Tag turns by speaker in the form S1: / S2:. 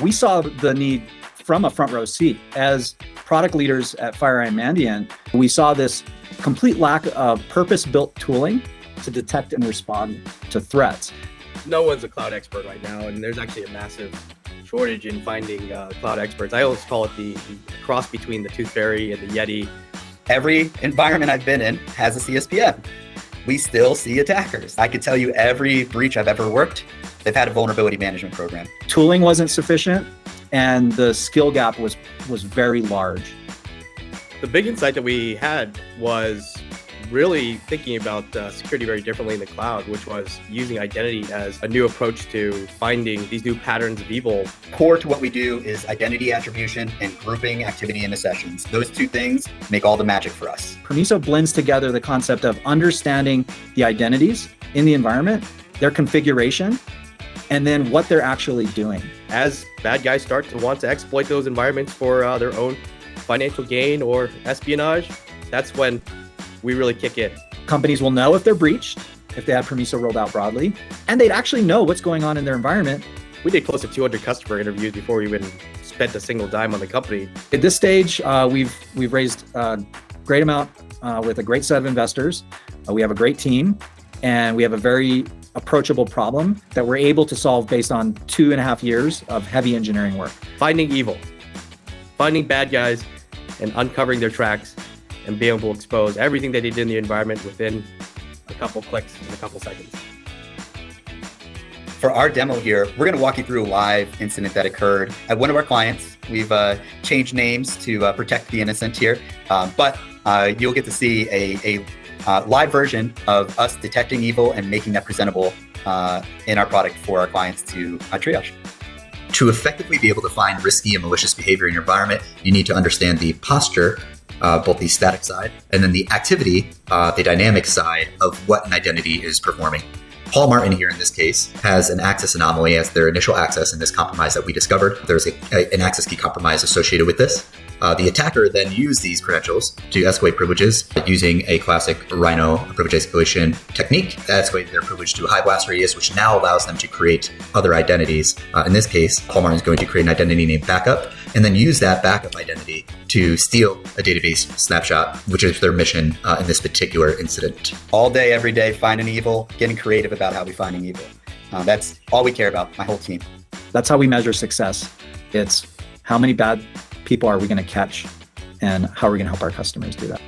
S1: We saw the need from a front row seat. As product leaders at FireEye Mandiant, we saw this complete lack of purpose-built tooling to detect and respond to threats.
S2: No one's a cloud expert right now, and there's actually a massive shortage in finding cloud experts. I always call it the cross between the Tooth Fairy and the Yeti.
S3: Every environment I've been in has a CSPM. We still see attackers. I could tell you every breach I've ever worked, they've had a vulnerability management program.
S1: Tooling wasn't sufficient, and the skill gap was very large.
S2: The big insight that we had was really thinking about security very differently in the cloud, which was using identity as a new approach to finding these new patterns of evil.
S3: Core to what we do is identity attribution and grouping activity into sessions. Those two things make all the magic for us.
S1: Permiso blends together the concept of understanding the identities in the environment, their configuration, and then what they're actually doing.
S2: As bad guys start to want to exploit those environments for their own financial gain or espionage, that's when we really kick in.
S1: Companies will know if they're breached, if they have Permiso rolled out broadly, and they'd actually know what's going on in their environment.
S2: We did close to 200 customer interviews before we even spent a single dime on the company.
S1: At this stage, we've raised a great amount with a great set of investors. We have a great team, and we have a very approachable problem that we're able to solve based on 2.5 years of heavy engineering work.
S2: Finding evil, finding bad guys, and uncovering their tracks, and being able to expose everything that they did in the environment within a couple clicks in a couple seconds.
S3: For our demo here, we're going to walk you through a live incident that occurred at one of our clients. We've changed names to protect the innocent here, but you'll get to see a live version of us detecting evil and making that presentable in our product for our clients to triage. To effectively be able to find risky and malicious behavior in your environment, you need to understand the posture, both the static side and then the activity, the dynamic side of what an identity is performing. Paul Martin here in this case has an access anomaly as their initial access in this compromise that we discovered. There's an access key compromise associated with this. The attacker then used these credentials to escalate privileges using a classic Rhino privilege escalation technique that escalated their privilege to a high blast radius, which now allows them to create other identities. In this case, Paul Martin is going to create an identity named backup and then use that backup identity to steal a database snapshot, which is their mission in this particular incident. All day, every day, finding evil, getting creative about how we finding evil. That's all we care about, my whole team.
S1: That's how we measure success. It's how many bad people are we going to catch, and how are we going to help our customers do that?